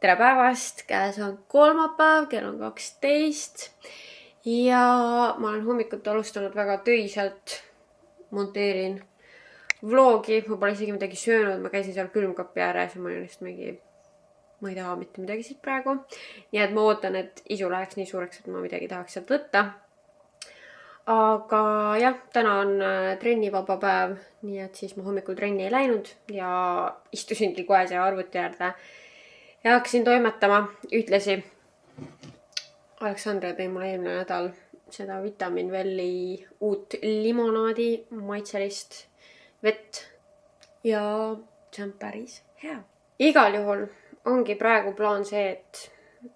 tere päevast, käes on kolmapäev, kell on 12 ja ma olen hommikut alustanud väga töiselt. Monteerin vlogi, ma pole isegi midagi söönud, ma käisin seal külmkapi ääres ja ma olin just mingi, ma ei taha mitte midagi siit praegu. Nii et ma ootan, et isu läheks nii suureks, et ma midagi tahaks sealt võtta. Aga jah, täna on trennivaba päev, nii et siis ma hommikul trenni ei läinud ja istusingi kohe see arvuti äärde ja hakkasin toimetama. Ühtlasi Aleksandra tõi mulle eelmine nädal seda Vitamin Welli uut limonaadi maitselist vett ja see on päris hea. Igal juhul ongi praegu plaan see, et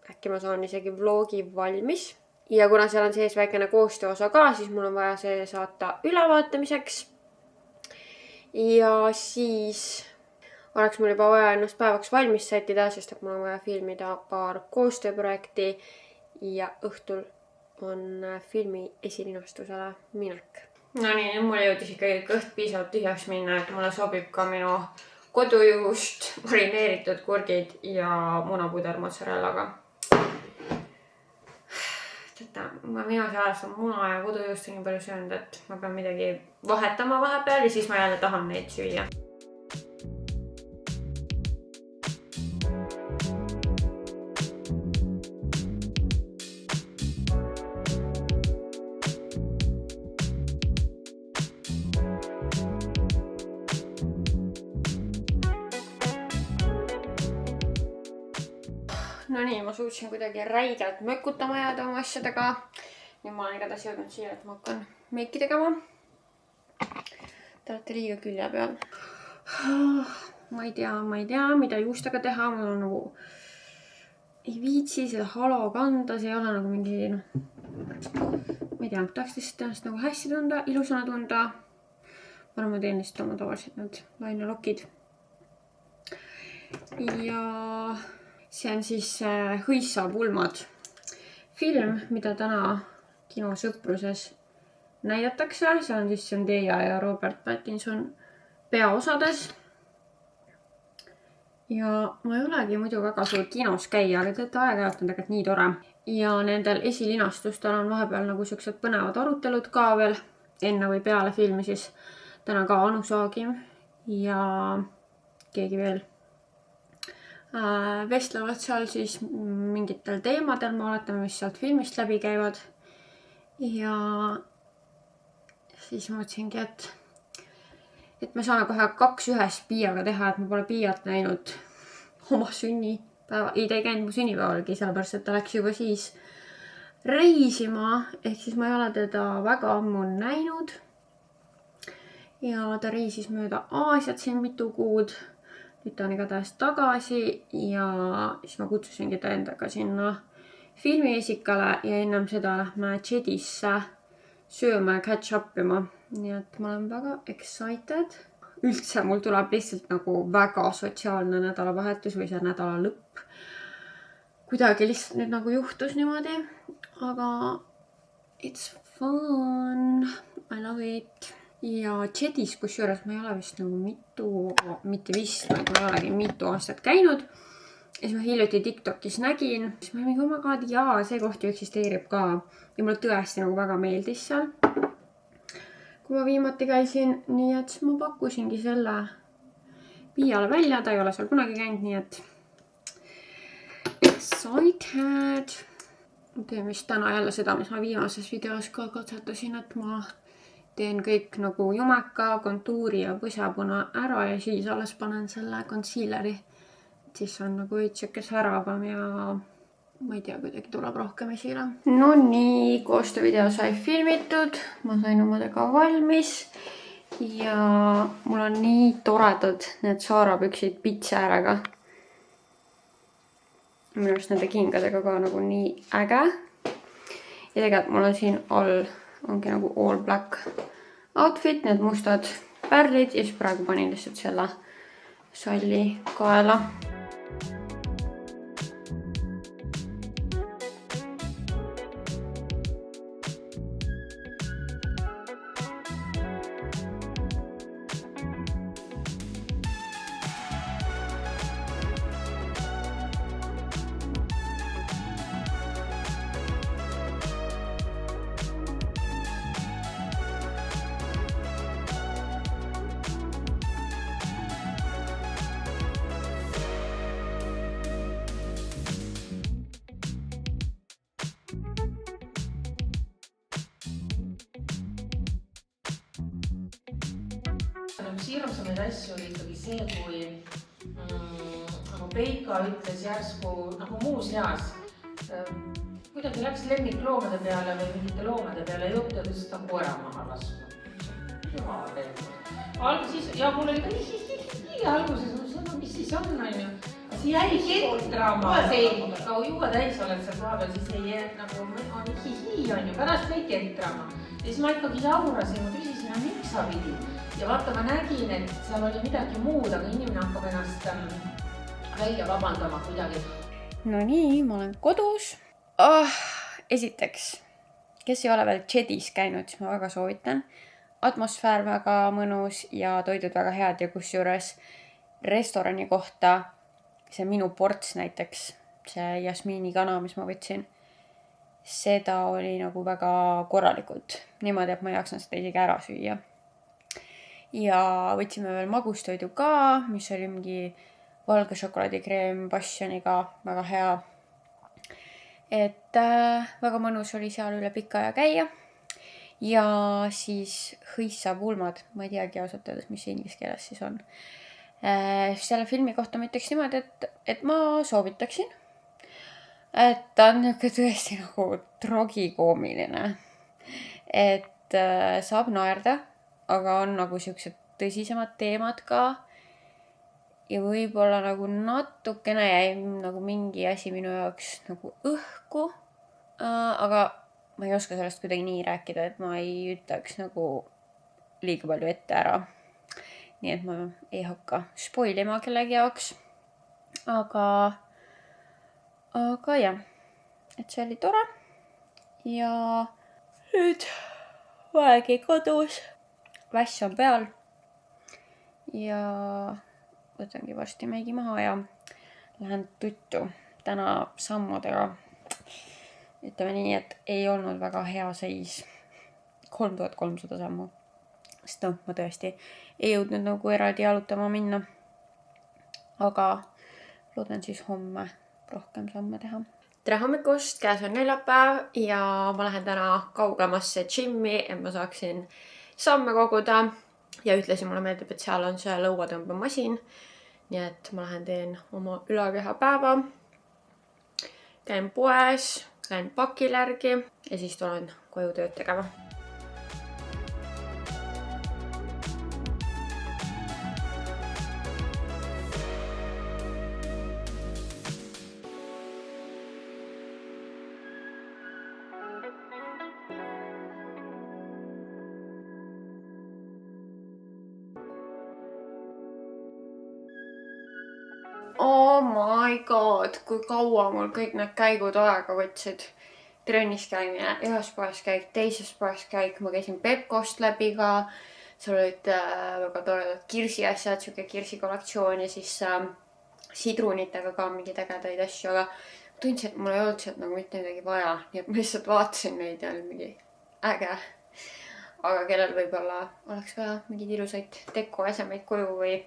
äkki ma saan isegi vlogi valmis. Ja kuna seal on sees väikene koostööosa ka, siis mul on vaja see saata ülevaatamiseks. Ja siis oleks mul juba vaja ennast päevaks valmis sättida, sest et mul on vaja filmida paar koostööprojekti ja õhtul on filmi esilinastusele minek. No nii, nüüd mul jõudis ikkagi kõht piisavalt tühjaks minna, et mulle sobib ka minu kodujuust, marineeritud kurgid ja munapuder mozzarellaga. Ma viimase ajast on muna ja kodujuust nii palju söönud, et ma pean midagi vahetama vahepeal ja siis ma jälle tahan neid süüa. No nii, ma suutsin kuidagi räigelt mökutama jääda oma asjadega. Nüüd ma olen igatahes jõudnud siia, et ma hakkan meiki tegema. Te olete liiga külje peal. Ma ei tea, mida juustega teha. Mul on nagu ei viitsi seda halo kanda. See ei ole nagu mingi, ma ei tea, tahaks lihtsalt ennast nagu hästi tunda, ilusana tunda. Ma teen lihtsalt oma tavaliselt need lainelokid. Ja see on siis Hõissa pulmad film, mida täna kinosõpruses näidatakse. See on siis Zendaya ja Robert Pattinson peaosades. Ja ma ei olegi muidu väga suur kinos käia, aga teete aeg-ajalt on tegelikult nii tore. Ja nendel esilinastustel on vahepeal nagu sellised põnevad arutelud ka veel enne või peale filmi siis. Täna ka Anu Saagim ja keegi veel vestlevad seal siis mingitel teemadel, ma oletame, mis sealt filmist läbi käivad. Ja siis mõtlesingi, et me saame kohe 2 ühes Piiaga teha, et ma pole Piiat näinud oma sünnipäeva. Ei, ta ei käinud mu sünnipäevalgi, sellepärast, et ta läks juba siis reisima. Ehk siis ma ei ole teda väga ammu näinud. Ja ta reisis mööda Aasiat siin mitu kuud. Nüüd ta on igatahes tagasi ja siis ma kutsusingi ta endaga sinna filmiesikale ja ennem seda lähme Jedisse sööma ja catch-upima. Nii et ma olen väga excited. Üldse mul tuleb lihtsalt nagu väga sotsiaalne nädalavahetus või see nädala lõpp. Kuidagi lihtsalt nüüd nagu juhtus niimoodi, aga it's fun, I love it. Ja Jedis, kus juures ma ei ole vist nagu mitte vist, ma ei olegi mitu aastat käinud. Ja siis ma hiljuti TikTokis nägin. Siis ma mingi, oh my god, jaa, see koht ju eksisteerib ka. Ja mulle tõesti nagu väga meeldis seal, kui ma viimati käisin. Nii et ma pakkusingi selle Piiale välja. Ta ei ole seal kunagi käinud, nii et excited. Ma teen vist täna jälle seda, mis ma viimases videos ka katsetasin, et ma teen kõik nagu jumeka, kontuuri ja põsapuna ära ja siis alles panen selle concealeri. Siis on nagu üitsike säravam ja ma ei tea, kuidagi tuleb rohkem esile. No nii, koostöövideo sai filmitud. Ma sain omadega valmis ja mul on nii toredad need saarapüksid pitsäärega. Minu arust nende kingadega ka nagu nii äge. Ja tegelikult mul on siin all ongi nagu all black outfit, need mustad pärlid ja siis praegu panin lihtsalt selle salli kaela. hirmsamaid asju oli ikkagi see, kui nagu Peika ütles järsku nagu muuseas, kuidagi läks lemmikloomade peale või mingite loomade peale jutt ja ütles, et ta koera maha lasknud. Jumal veel. Siis, ja mul oli ka alguses, mis siis on ju. See jäi kentrama, aga juba täis oled seal vahepeal, siis ei jää nagu on hihi on ju, pärast jäi kentrama. Ja siis ma ikkagi jaurasin, ma küsisin, miks sa pidid. Ja vaata, ma nägin, et seal oli midagi muud, aga inimene hakkab ennast välja vabandama kuidagi. No nii, ma olen kodus. Esiteks, kes ei ole veel Jedis käinud, siis ma väga soovitan. Atmosfäär väga mõnus ja toidud väga head ja kusjuures restorani kohta see minu ports näiteks, see Jasmiini kana, mis ma võtsin, seda oli nagu väga korralikult. Niimoodi, et ma jaksan seda isegi ära süüa. Ja võtsime veel magustoidu ka, mis oli mingi valge šokolaadikreem passioniga, väga hea. Et väga mõnus oli seal üle pika aja käia. Ja siis hõissapulmad, ma ei teagi ausalt öeldes, mis inglise keeles siis on. Selle filmi kohta ma ütleks niimoodi, et ma soovitaksin. Et ta on tõesti nagu tragikoomiline. Et saab naerda, aga on nagu siuksed tõsisemad teemad ka. Ja võib-olla nagu natukene jäi nagu mingi asi minu jaoks nagu õhku. Aga ma ei oska sellest kuidagi nii rääkida, et ma ei ütleks nagu liiga palju ette ära. Nii et ma ei hakka spoilima kellegi jaoks. Aga jah, et see oli tore. Ja nüüd olegi kodus. Väss on peal. Ja võtangi varsti meigi maha ja lähen tuttu täna sammudega. Ütleme nii, et ei olnud väga hea seis. 3300 sammu. Sest ma tõesti ei jõudnud nagu eraldi jalutama minna. Aga loodan siis homme rohkem samme teha. Tere hommikust, käes on neljapäev ja ma lähen täna kaugemasse gymmi, et ma saaksin samme koguda. Ja ütlesin, mulle meeldib, et seal on see lõuatõmbemasin. Nii et ma lähen teen oma ülakeha päeva. Käin poes, käin pakil järgi ja siis tulen koju tööd tegema. Oh my god, kui kaua mul kõik need käigud aega võtsid. Trennis käimine, ühes poes käik, teises poes käik. Ma käisin Pepkost läbi ka. Seal olid väga toredad kirsiasjad, siuke kirsikollektsioon ja siis sidrunitega ka mingi tegedaid asju. Aga tundsin, et mul ei olnud sealt nagu mitte midagi vaja. Nii et ma lihtsalt vaatasin neid ja oli mingi äge. Aga kellel võib-olla oleks vaja mingid ilusaid dekoesemeid koju või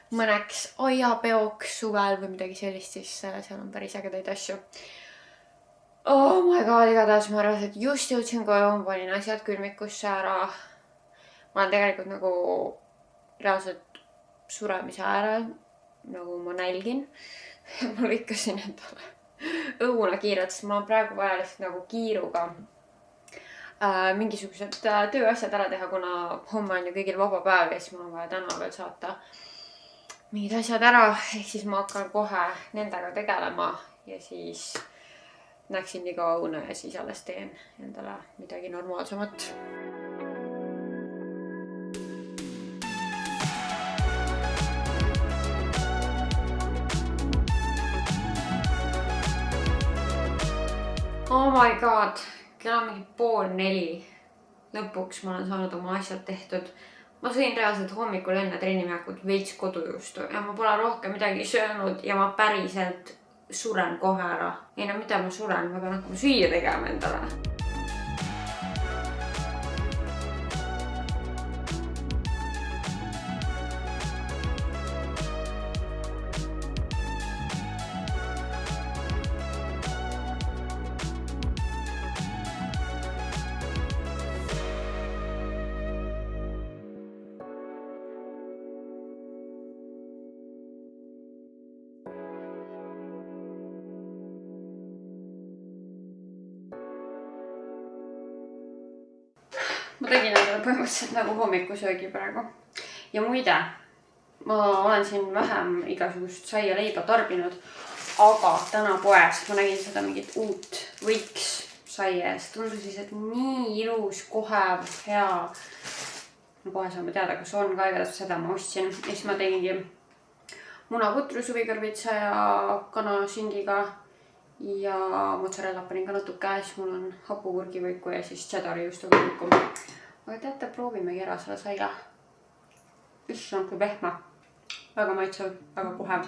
mõneks aiapeoks suvel või midagi sellist, siis seal on päris ägedaid asju. Oh my god, igatahes ma arvasin, et just jõudsin koju, ma panin asjad külmikusse ära. Ma olen tegelikult nagu reaalselt suremise äärel, nagu ma nälgin. Ma lõikasin endale õuna kiirelt, sest mul on praegu vaja lihtsalt nagu kiiruga mingisugused tööasjad ära teha, kuna homme on ju kõigil vaba päev ja siis mul on vaja täna veel saata mingid asjad ära, ehk siis ma hakkan kohe nendega tegelema ja siis näeksin nii kaua õuna ja siis alles teen endale midagi normaalsemat. Oh my god, kell on mingi 3:30. Lõpuks ma olen saanud oma asjad tehtud. Ma sõin reaalselt hommikul enne trenniminekut veits kodujuustu ja ma pole rohkem midagi söönud ja ma päriselt suren kohe ära. Ei no mida ma suren, ma pean hakkama süüa tegema endale. ma tegin endale põhimõtteliselt nagu hommikusöögi praegu. Ja muide, ma olen siin vähem igasugust saia leiba tarbinud, aga täna poes ma nägin seda mingit uut võiks saia ja see tundus lihtsalt nii ilus, kohev, hea. No kohe saame teada, kas on ka igatahes seda ma ostsin. Ja siis ma tegingi munaputru suvikõrvitsa ja kanašingiga ja mozzarella panin ka natuke, siis mul on hapukurgivõiku ja siis cheddari juustuga võiku. Aga teate, proovimegi ära selle saia. Issand, kui pehme. Väga maitsev, väga kohev.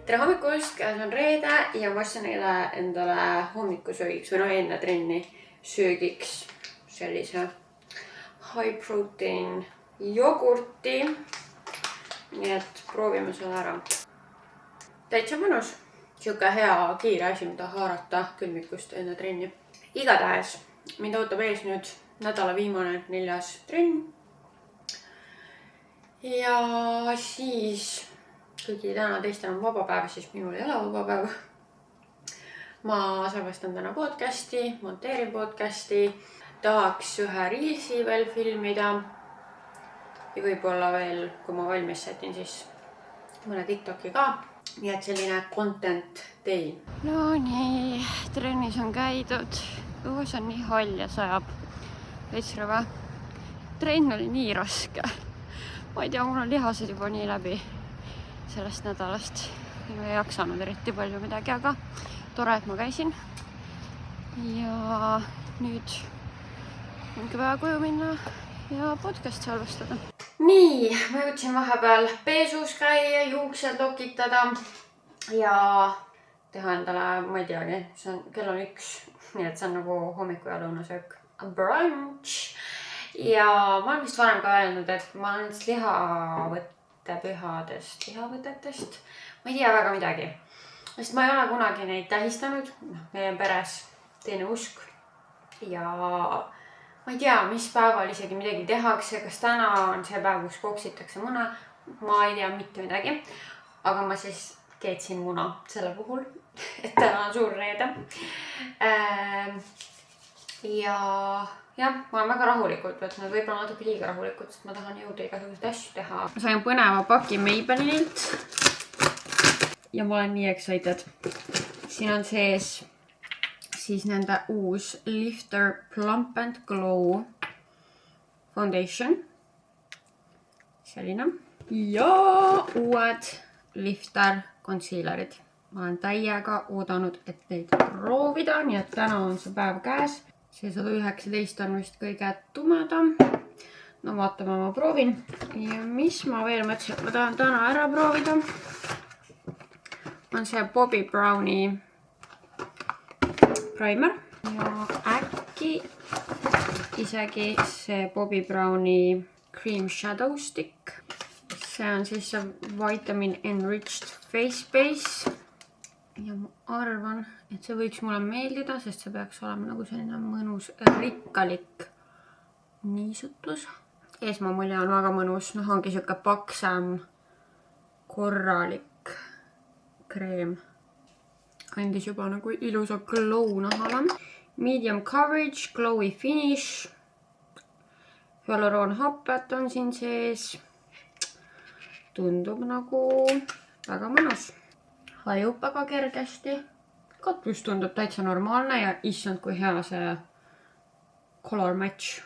Tere hommikust, käes on reede ja ma ostsin endale hommikusöögiks või enne trenni söögiks sellise high protein jogurti. Nii et proovime selle ära. Täitsa mõnus. Siuke hea kiire asi, mida haarata külmikust enne trenni. Igatahes mind ootab ees nüüd nädala viimane 4. trenn. Ja siis kuigi täna teistel on vaba päev, siis minul ei ole vaba päev. Ma salvestan täna podcasti, monteerin podcasti, tahaks ühe reelsi veel filmida ja võib-olla veel, kui ma valmis setin, siis mõne TikToki ka. Nii et selline content day. No nii, trennis on käidud, õhus on nii hall ja sajab. Veitsrõva. Trenn oli nii raske. Ma ei tea, mul on lihased juba nii läbi sellest nädalast. Ma ei jaksanud eriti palju midagi, aga tore, et ma käisin. Ja nüüd on ka vaja koju minna ja podcast salvestada. Nii, ma jõudsin vahepeal peesus käia, juuksed lokitada ja teha endale, ma ei teagi, kell on 1, nii et see on nagu hommiku ja lõunasöök. Brunch! Ja ma olen vist varem ka öelnud, et ma olen lihavõtetest. Ma ei tea väga midagi. Sest ma ei ole kunagi neid tähistanud. Meie peres teine usk. Ja ma ei tea, mis päeval isegi midagi tehakse. Kas täna on see päev, kus koksitakse muna? Ma ei tea mitte midagi. Aga ma siis keetsin muna selle puhul. Et täna on suur reede. Ja ma olen väga rahulikult võtnud, võib-olla natuke liiga rahulikult, sest ma tahan jõuda igasuguseid asju teha. Ma sain põneva paki Maybellinilt ja ma olen nii excited. Siin on sees siis nende uus Lifter Plump and Glow Foundation. Selline. Ja uued Lifter Concealerid. Ma olen täiega oodanud, et neid proovida, nii et täna on see päev käes. See 119 on vist kõige tumedam. No vaatame, ma proovin. Ja mis ma veel mõtlesin, et ma tahan täna ära proovida, on see Bobbi Browni primer. Ja äkki isegi see Bobbi Browni Cream Shadow Stick. See on siis see Vitamin Enriched Face Base. Ja ma arvan, et see võiks mulle meeldida, sest see peaks olema nagu selline mõnus rikkalik niisutus. Eesmamulje on väga mõnus, ongi siuke paksem, korralik kreem. Andis juba nagu ilusa glow nahale. Medium coverage, glowy finish. hüaluroonhapet on siin sees. Tundub nagu väga mõnus. Hajub väga kergesti. Katus tundub täitsa normaalne ja issand, kui hea see color match.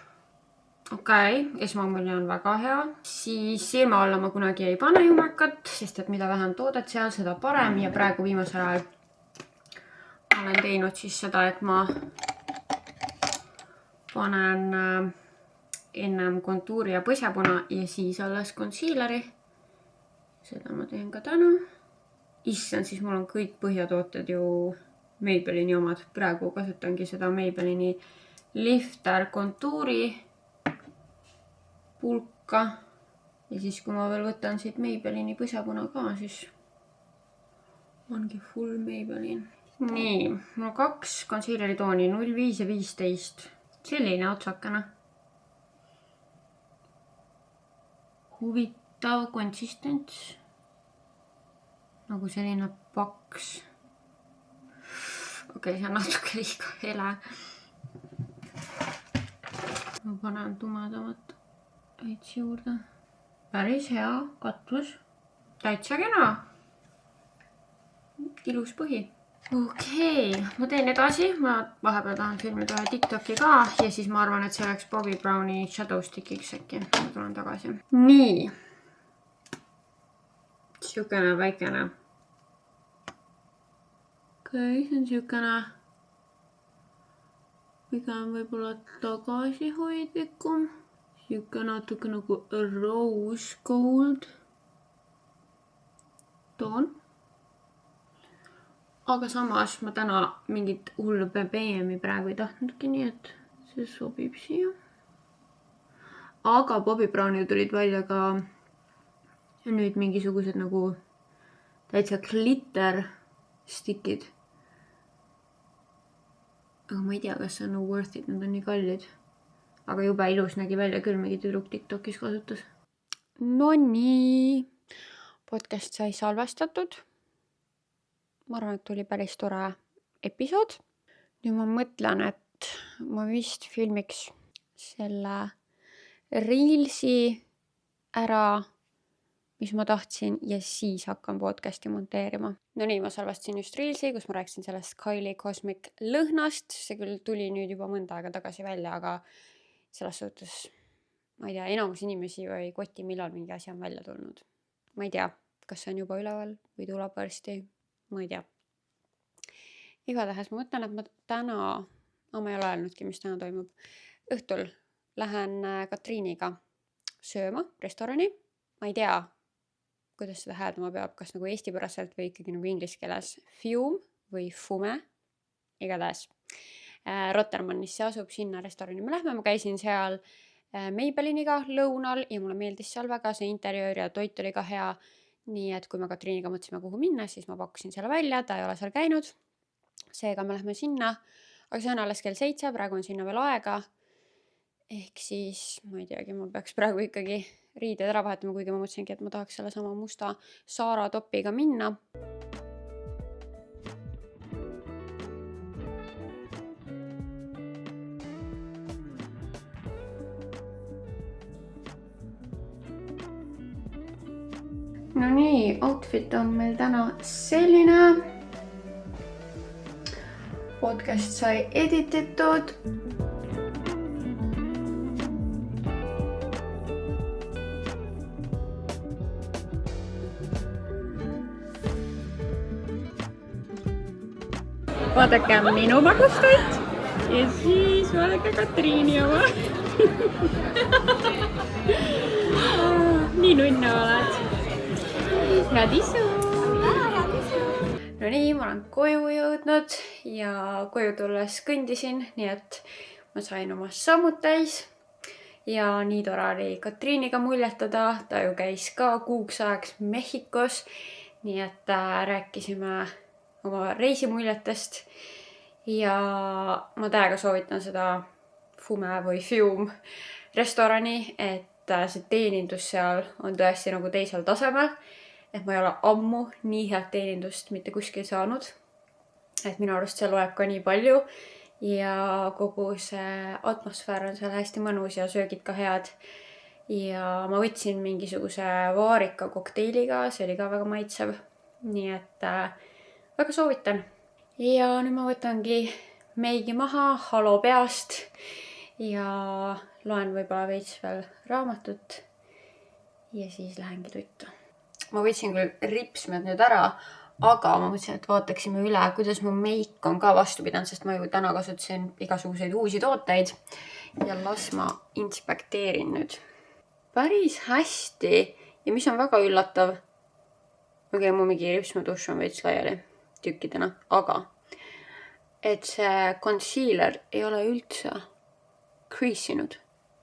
Okei, esmamulje on väga hea. Siis silma alla ma kunagi ei pane jumekat, sest et mida vähem toodet seal, seda parem. Ja praegu viimasel ajal olen teinud siis seda, et ma panen ennem kontuuri ja põsepuna ja siis alles concealeri. Seda ma teen ka täna. Issand, siis mul on kõik põhjatooted ju Maybellini omad. Praegu kasutangi seda Maybellini Lifter kontuuri pulka. Ja siis kui ma veel võtan siit Maybellini põsepuna ka, siis ongi full Maybellin. Nii, mul on 2 concealeri tooni, 05 ja 15. Selline otsakene. Huvitav konsistents. Nagu selline paks. Okei, see on natuke liiga hele. Ma panen tumedamat veits juurde. Päris hea katus. Täitsa kena. Ilus põhi. Okei, ma teen edasi. Ma vahepeal tahan filmida ühe TikToki ka ja siis ma arvan, et see oleks Bobbi Browni Shadow Stickiks äkki. Ma tulen tagasi. Nii. Siukene väikene. Okei, see on siukene pigem võib-olla tagasihoidlikum. Siuke natuke nagu rose gold toon. Aga samas ma täna mingit hullu BBM-i praegu ei tahtnudki, nii et see sobib siia. Aga Bobbi Brownil tulid välja ka nüüd mingisugused nagu täitsa glitter stickid. Aga ma ei tea, kas see on worth it, nad on nii kallid. Aga jube ilus nägi välja küll, mingi tüdruk TikTokis kasutas. No nii, podcast sai salvestatud. Ma arvan, et tuli päris tore episood. Nüüd ma mõtlen, et ma vist filmiks selle Reelsi ära, mis ma tahtsin, ja siis hakkan podcasti monteerima. No nii, ma salvastasin just Reelsi, kus ma rääkisin sellest Kylie Cosmic lõhnast. See küll tuli nüüd juba mõnda aega tagasi välja, aga selles suhtes, ma ei tea, enamus inimesi ju ei koti, millal mingi asi on välja tulnud. Ma ei tea, kas see on juba üleval või tuleb varsti. Ma ei tea. Igatahes ma mõtlen, et ma täna, ma ei ole öelnudki, mis täna toimub. Õhtul lähen Katriiniga sööma restorani. Ma ei tea, kuidas seda hääldama peab, kas nagu eestipäraselt või ikkagi nagu inglise keeles Fume või Fume. Igatahes Rotermannisse asub, sinna restorani me lähme. Ma käisin seal Maybelliniga lõunal ja mulle meeldis seal väga, see interjöör ja toit oli ka hea. Nii et kui me Katriiniga mõtlesime, kuhu minna, siis ma pakkusin selle välja, ta ei ole seal käinud. Seega me lähme sinna, aga see on alles kell 7, praegu on sinna veel aega. Ehk siis, ma ei teagi, ma peaks praegu ikkagi riided ära vahetama, kuigi ma mõtlesingi, et ma tahaks selle sama musta Zara topiga minna. No nii, outfit on meil täna selline. Podcast sai edititud. Vaadake minu magustoit ja siis vaadake Katriini oma. Nii nunna oled. Head isu! No nii, ma olen koju jõudnud ja koju tulles kõndisin, nii et ma sain oma sammud täis. Ja nii tore oli Katriiniga muljetada, ta ju käis ka kuuks ajaks Mehhikos, nii et rääkisime oma reisimuljetest. Ja ma täiega soovitan seda Fume või Fume restorani, et see teenindus seal on tõesti nagu teisel tasemel. Et ma ei ole ammu nii head teenindust mitte kuskil saanud. Et minu arust see loeb ka nii palju. ja kogu see atmosfäär on seal hästi mõnus ja söögid ka head. Ja ma võtsin mingisuguse vaarika kokteiliga, see oli ka väga maitsev. Nii et väga soovitan. Ja nüüd ma võtangi meigi maha halo peast ja loen võib-olla veits veel raamatut ja siis lähengi tuttu. Ma võtsin küll ripsmed nüüd ära, aga ma mõtlesin, et vaataksime üle, kuidas mu meik on ka vastu pidanud, sest ma ju täna kasutasin igasuguseid uusi tooteid ja las ma inspekteerin nüüd. Päris hästi ja mis on väga üllatav, mu mingi ripsmetuš on veits laiali tükkidena, aga et see concealer ei ole üldse creasinud.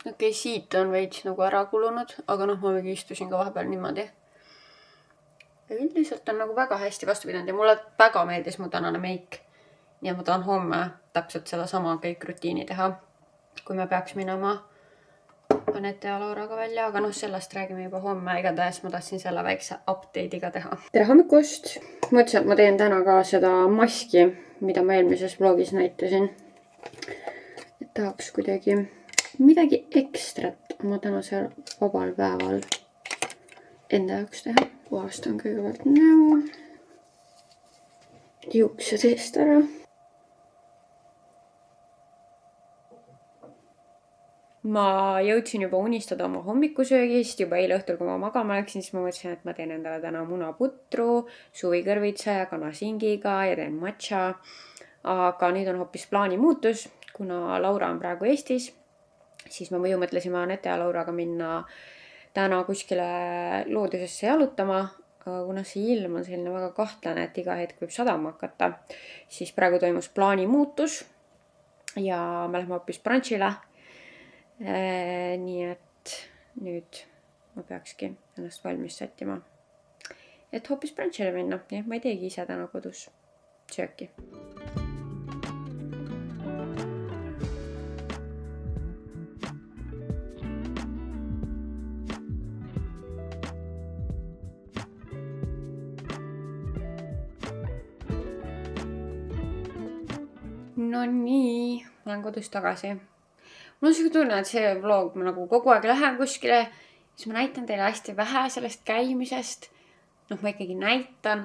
Okei, siit on veits nagu ära kulunud, aga ma mingi istusin ka vahepeal niimoodi. Ja üldiselt on nagu väga hästi vastu pidanud ja mulle väga meeldis mu tänane meik. Ja ma tahan homme täpselt seda sama kõik rutiini teha, kui me peaks minema Anette ja Lauraga välja, aga sellest räägime juba homme. Igatahes ma tahtsin selle väikse update'iga teha. Tere hommikust! Mõtlesin, et ma teen täna ka seda maski, mida ma eelmises vlogis näitasin. Et tahaks kuidagi midagi ekstrat oma tänasel vabal päeval enda jaoks teha. Puhastan kõigepealt näo. Juuksed eest ära. Ma jõudsin juba unistada oma hommikusöögist. Juba eile õhtul, kui ma magama läksin, siis ma mõtlesin, et ma teen endale täna munaputru, suvikõrvitsa ja kanasingiga ja teen matša. Aga nüüd on hoopis plaani muutus, kuna Laura on praegu Eestis. Siis ma mõtlesime Anette ja Lauraga minna täna kuskile loodusesse jalutama, aga kuna see ilm on selline väga kahtlane, et iga hetk võib sadama hakata, siis praegu toimus plaani muutus ja me lähme hoopis brunchile. Nii et nüüd ma peakski ennast valmis sättima, et hoopis brunchile minna. Ja ma ei teegi ise täna kodus sööki. No nii, ma olen kodus tagasi. Mul on selline tunne, et see vlog ma nagu kogu aeg lähen kuskile, siis ma näitan teile hästi vähe sellest käimisest. Ma ikkagi näitan,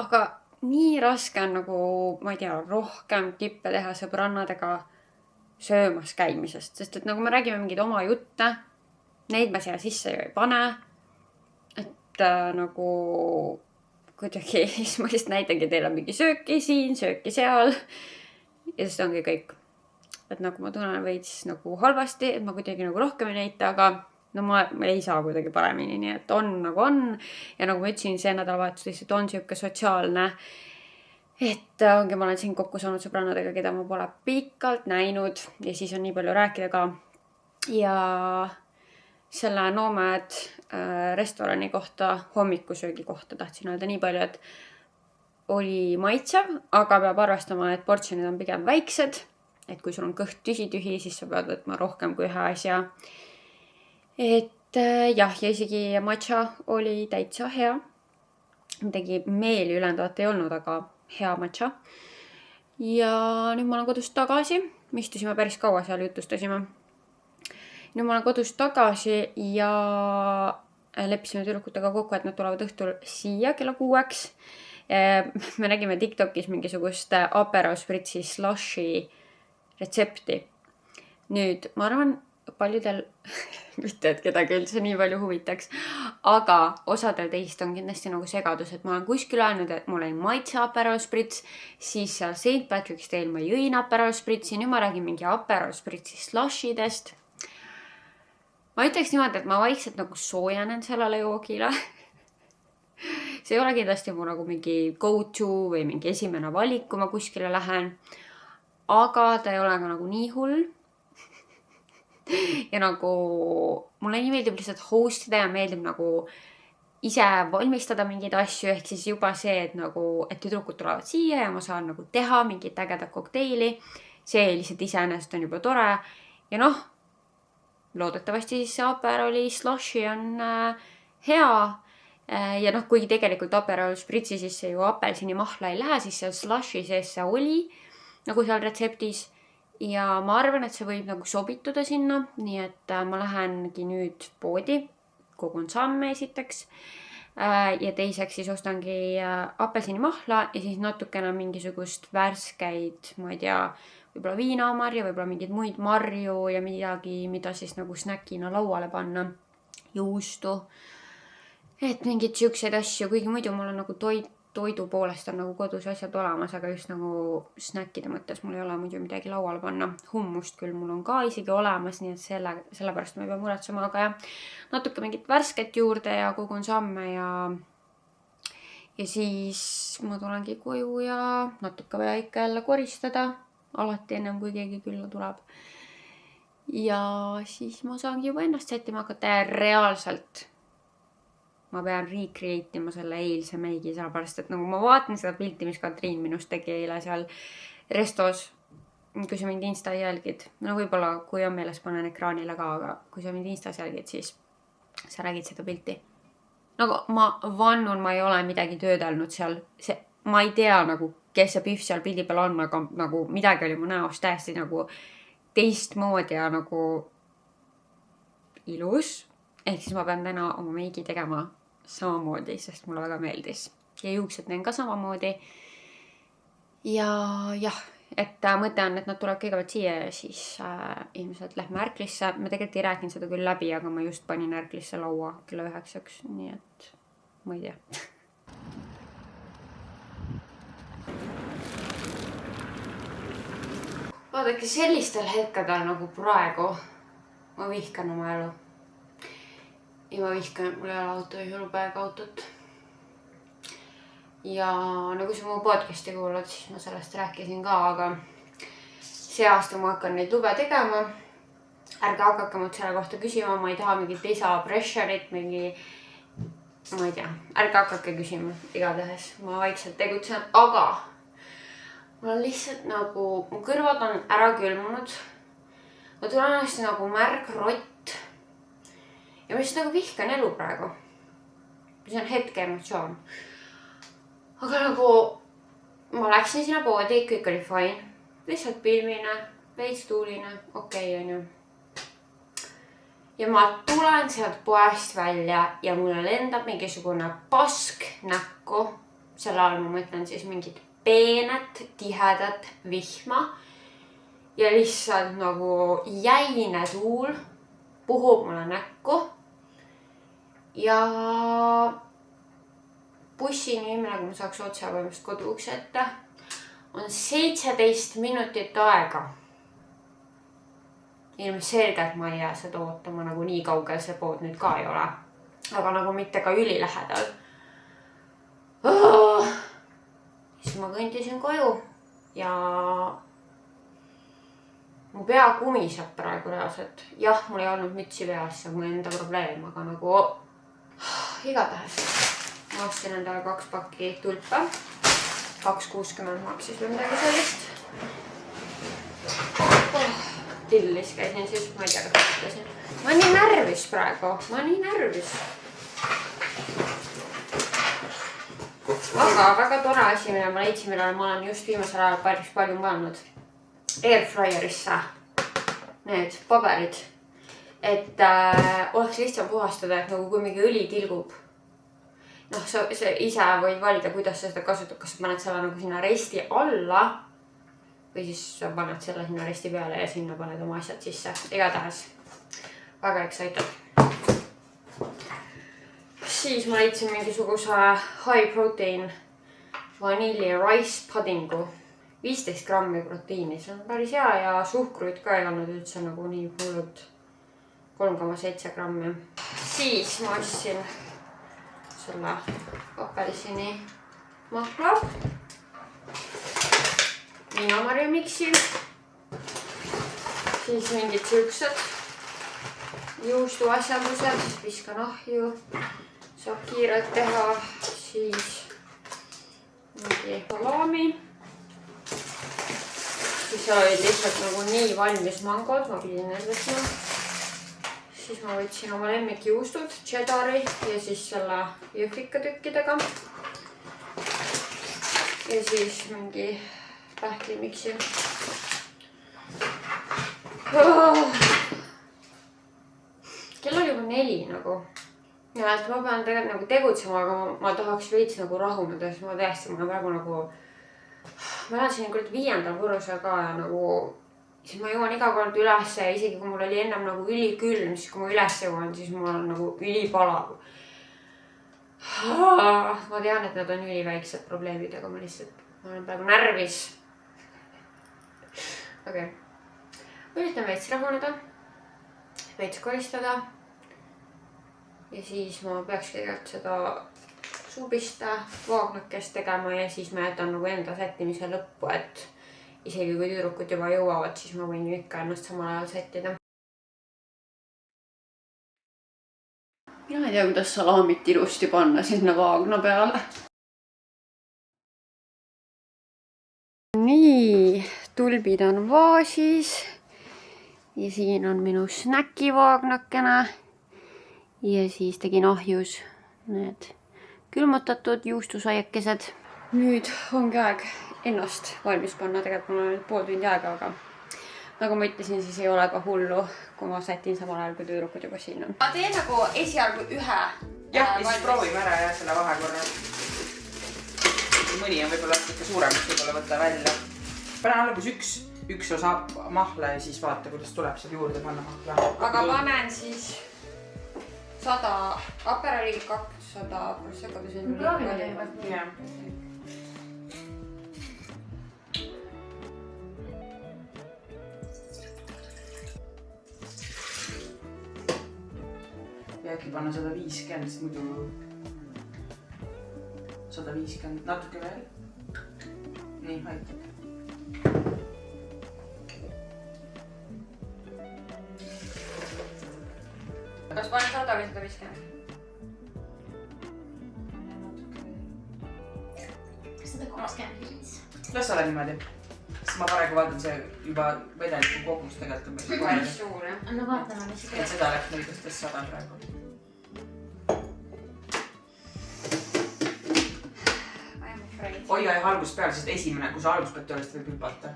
aga nii raske on nagu, ma ei tea, rohkem tippe teha sõbrannadega söömas käimisest. Sest et nagu me räägime mingid oma jutte, neid ma siia sisse ju ei pane. Et nagu kuidagi, siis ma lihtsalt näitangi teile mingi sööki siin, sööki seal. Ja siis ongi kõik. Et nagu ma tunnen veits nagu halvasti, et ma kuidagi nagu rohkem ei näita, aga ma ei saa kuidagi paremini, nii et on nagu on. Ja nagu ma ütlesin, see nädalavahetus lihtsalt on siuke sotsiaalne. Et ongi, ma olen siin kokku saanud sõbrannadega, keda ma pole pikalt näinud ja siis on nii palju rääkida ka. Ja selle Nomad restorani kohta, hommikusöögi kohta tahtsin öelda nii palju, et oli maitsev, aga peab arvestama, et portsjonid on pigem väiksed. Et kui sul on kõht tühi, siis sa pead võtma rohkem kui ühe asja. Et jah, ja isegi matša oli täitsa hea. Midagi meeli ülendavat ei olnud, aga hea matša. Ja nüüd ma olen kodust tagasi. Me istusime päris kaua seal, jutustasime. Nüüd ma olen kodust tagasi ja leppisime tüdrukutega kokku, et nad tulevad õhtul siia kella 6. Me nägime TikTokis mingisugust Aperol Spritzi slushi retsepti. Nüüd, ma arvan, paljudel, mitte et kedagi üldse nii palju huvitaks, aga osadel teist on kindlasti nagu segadus, et ma olen kuskil öelnud, et mul ei maitse Aperol Spritz, siis seal St. Patrick's Day'l ma jõin Aperol Spritzi, nüüd ma räägin mingi Aperol Spritzi slushidest. Ma ütleks niimoodi, et ma vaikselt nagu soojanen sellele joogile. See ei ole kindlasti mu nagu mingi go-to või mingi esimene valik, kui ma kuskile lähen. Aga ta ei ole ka nagu nii hull. Ja nagu mulle nii meeldib lihtsalt hostida ja meeldib nagu ise valmistada mingeid asju. Ehk siis juba see, et nagu, et tüdrukud tulevad siia ja ma saan nagu teha mingit ägedat kokteili. See lihtsalt iseenesest on juba tore. Ja loodetavasti siis see Aperoli slushi on hea. Ja kuigi tegelikult Aperol Spritzi sisse ju apelsini mahla ei lähe, siis seal slushi sees see oli, nagu seal retseptis. ja ma arvan, et see võib nagu sobituda sinna, nii et ma lähengi nüüd poodi, kogun samme esiteks ja teiseks siis ostangi apelsinimahla ja siis natukene mingisugust värskeid, ma ei tea, võib-olla viinamarja, võib-olla mingeid muid marju ja midagi, mida siis nagu snäkina lauale panna, juustu. Et mingid siukseid asju, kuigi muidu mul on nagu toidu poolest on nagu kodus asjad olemas, aga just nagu snäkkide mõttes mul ei ole muidu midagi lauale panna. Hummust küll mul on ka isegi olemas, nii et sellepärast ma ei pea muretsema, aga jah, natuke mingit värsket juurde ja kogun samme ja siis ma tulengi koju ja natuke vaja ikka jälle koristada, alati ennem kui keegi külla tuleb. Ja siis ma saangi juba ennast sättima hakata ja reaalselt ma pean recreate ima selle eilse meigi, sellepärast et nagu ma vaatan seda pilti, mis Katriin minust tegi eile seal restos, kui sa mind Insta jälgid. No võib-olla, kui on meeles, panen ekraanile ka, aga kui sa mind Instas jälgid, siis sa räägid seda pilti. Nagu ma vannun, ma ei ole midagi töödelnud seal. Ma ei tea nagu, kes see pihv seal pildi peal on, aga nagu midagi oli mu näost täiesti nagu teistmoodi ja nagu ilus. Ehk siis ma pean täna oma meigi tegema samamoodi, sest mulle väga meeldis. Ja juuksed teen ka samamoodi. Ja jah, et mõte on, et nad tuleb kõigepealt siia ja siis ilmselt lähme ärklisse. Ma tegelikult ei rääkinud seda küll läbi, aga ma just panin ärklisse laua kella 9-ks, nii et ma ei tea. Vaadake, sellistel hetkedel nagu praegu ma vihkan oma elu. Ja ma vihkan, et mul ei ole auto ja hülupäega autot. Ja nagu sa mu podcasti kuulad, siis ma sellest rääkisin ka, aga see aasta ma hakkan neid lube tegema. Ärge hakake mult selle kohta küsima, ma ei taha mingit lisa pressure'it, ma ei tea, ärge hakake küsima igatahes. Ma vaikselt tegutsen, aga mul on lihtsalt nagu, mu kõrvad on ära külmunud. Ma tulen hästi nagu märg rott. Ja ma just nagu vihkan elu praegu. See on hetke emotsioon. Aga nagu ma läksin sinna poodi, kõik oli fine. Lihtsalt pilmine, veits tuuline, okei on ju. Ja ma tulen sealt poest välja ja mulle lendab mingisugune pask näkku. Selle all ma mõtlen siis mingit peenet, tihedat vihma. Ja lihtsalt nagu jäine tuul puhub mulle näkku. Ja bussini, millega ma saaks otse põhimõtteliselt koduukse ette, on 17 minutit aega. Ilmselgelt ma ei jää seda ootama, nagu nii kaugel see pood nüüd ka ei ole. Aga nagu mitte ka üli lähedal. Siis ma kõndisin koju ja mu pea kumiseb praegu reaalselt. Jah, mul ei olnud mütsi peas, see on mu enda probleem, aga nagu igatahes. Ma ostsin endale 2 pakki tulpa. 2,60 maksis või midagi sellist. Tillis käisin siis, ma ei tea, kas ütlesin. Ma olen nii närvis praegu, ma olen nii närvis. Aga väga tore asi, mida ma leidsin, millele ma olen just viimasel ajal päris palju mõelnud. Airfryerisse need paberid, et oleks lihtsam puhastada, et nagu kui mingi õli tilgub. Noh, sa ise võid valida, kuidas sa seda kasutad, kas sa paned selle nagu sinna resti alla või siis sa paned selle sinna resti peale ja sinna paned oma asjad sisse. Igatahes väga excited. Siis ma leidsin mingisuguse high protein vanilli rice puddingu. 15 grammi proteiini, see on päris hea ja suhkruid ka ei olnud üldse nagu nii hullud. 3,7 grammi. Siis ma ostsin selle apelsini mahla. Viinamarja miksi. Siis mingid siuksed juustuasjandused, siis viskan ahju. Saab kiirelt teha. Siis mingi salami. Siis olid lihtsalt nagu nii valmis mangod, ma pidin need võtma. Siis ma võtsin oma lemmikjuustud, cheddari ja siis selle jõhvika tükkidega. Ja siis mingi pähklimiksi. kell oli juba 4 nagu. Ja et ma pean tegelikult nagu tegutsema, aga ma tahaks veits nagu rahuneda, sest ma tõesti, ma praegu nagu... Ma lähen siin küll 5. korrusel ka ja nagu... Siis ma jõuan iga kord üles ja isegi kui mul oli ennem nagu ülikülm, siis kui ma üles jõuan, siis mul on nagu ülipalav. Ma tean, et need on üliväiksed probleemid, aga ma olen praegu närvis. Okei. Üritan veits rahuneda, veits koristada. Ja siis ma peaks tegelikult seda suubista vaagnakest tegema ja siis ma jätan nagu enda sättimise lõppu, et isegi kui tüdrukud juba jõuavad, siis ma võin ju ikka ennast samal ajal sättida. Mina ei tea, kuidas salamit ilusti panna sinna vaagna peale. Nii, tulbid on vaasis ja siin on minu snäkivaagnakene. Ja siis tegin ahjus need külmutatud juustusaiakesed. Nüüd ongi aeg ennast valmis panna. Tegelikult mul on nüüd pool tundi aega, aga nagu ma ütlesin, siis ei ole ka hullu, kui ma sätin samal ajal, kui tüdrukud juba siin on. Ma teen nagu esialgu ühe. Jah, ja siis proovime ära ja selle vahekorra. Mõni on võib-olla ikka suuremaks, võib-olla võtta välja. Panen algus üks osa mahla ja siis vaata, kuidas tuleb seal juurde panna mahla. Aga panen siis 100 aperoli, 200 prosecco. Proovime teevad. Jah. Ja äkki panna 150, sest muidu 150, natuke veel. Nii, aitab. Kas panen 100 või 150? Seda 25. Las ole niimoodi. Sest ma praegu vaatan see juba vedeliku kogus tegelikult. Päris suur, jah? No vaatame, mis see Et seda läks mõnikastest 100 praegu. Oi, algusest peale, sest esimene, kui sa algusest pealt tööle, võib hüpata.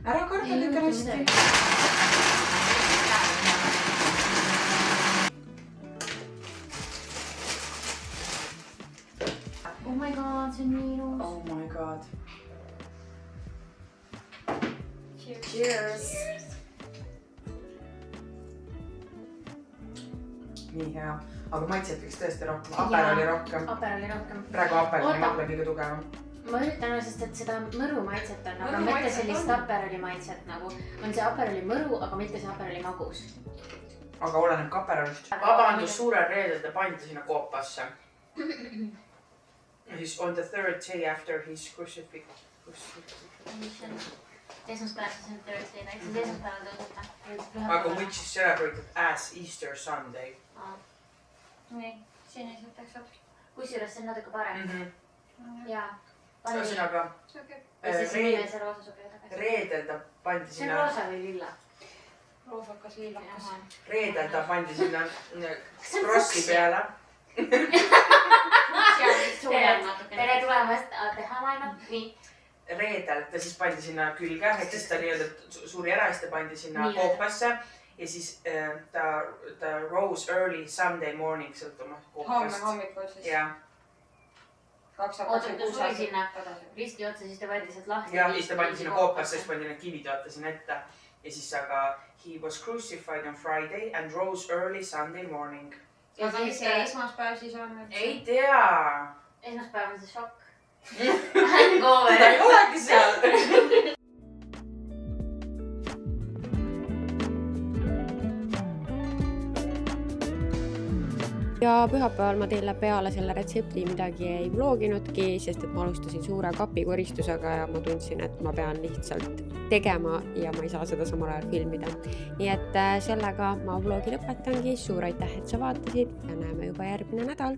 Ära karda lükka hästi. Oh my god, see on nii ilus. Oh my god. Cheers! Nii hea. Aga maitset võiks tõesti rohkem. Aperoli rohkem. Aperoli rohkem. Praegu aperoli mahla kõige tugevam. Ma üritan, sest et seda mõru maitset on, aga mitte sellist aperoli maitset nagu. On see aperoli mõru, aga mitte see aperoli magus. Aga oleneb ka aperolist. Vabandus, suurel reedel te pandi sinna koopasse. Ja siis on the third day after his crucifixion. Esmaspäeval see on third day, ehk siis esmaspäeval tõuseb. Aga which is celebrated as Easter Sunday. Nii, Sinised teksad. kusjuures see on natuke parem. Jaa. Ühesõnaga, Ja siis sinine see roosa sobi tagasi. reedel ta pandi See on sinna... roosa või lilla? Roosakas, liilakas. Reedel ta pandi sinna krossi peale. Tere tulemast, teha lainab. Reedel ta siis pandi sinna külge, ehk siis ta nii-öelda suri ära, siis ta pandi sinna koopasse ja siis ta rose early Sunday morning sõltuma koopast. Hommikul siis. Jah. Oota, ta suri sinna risti otsa, siis ta võeti sealt lahti. Ja siis ta pandi sinna koopasse, siis pandi need kivid vaata sinna ette. Ja siis aga he was crucified on Friday and rose early Sunday morning. Aga mis see esmaspäev siis on? Ei tea! Esmaspäev on see šokk. Seda ei olegi seal! Ja pühapäeval ma teile peale selle retsepti midagi ei vloginudki, sest et ma alustasin suure kapikoristusega ja ma tundsin, et ma pean lihtsalt tegema ja ma ei saa seda samal ajal filmida. Nii et sellega ma vlogi lõpetangi. Suur aitäh, et sa vaatasid ja näeme juba järgmine nädal.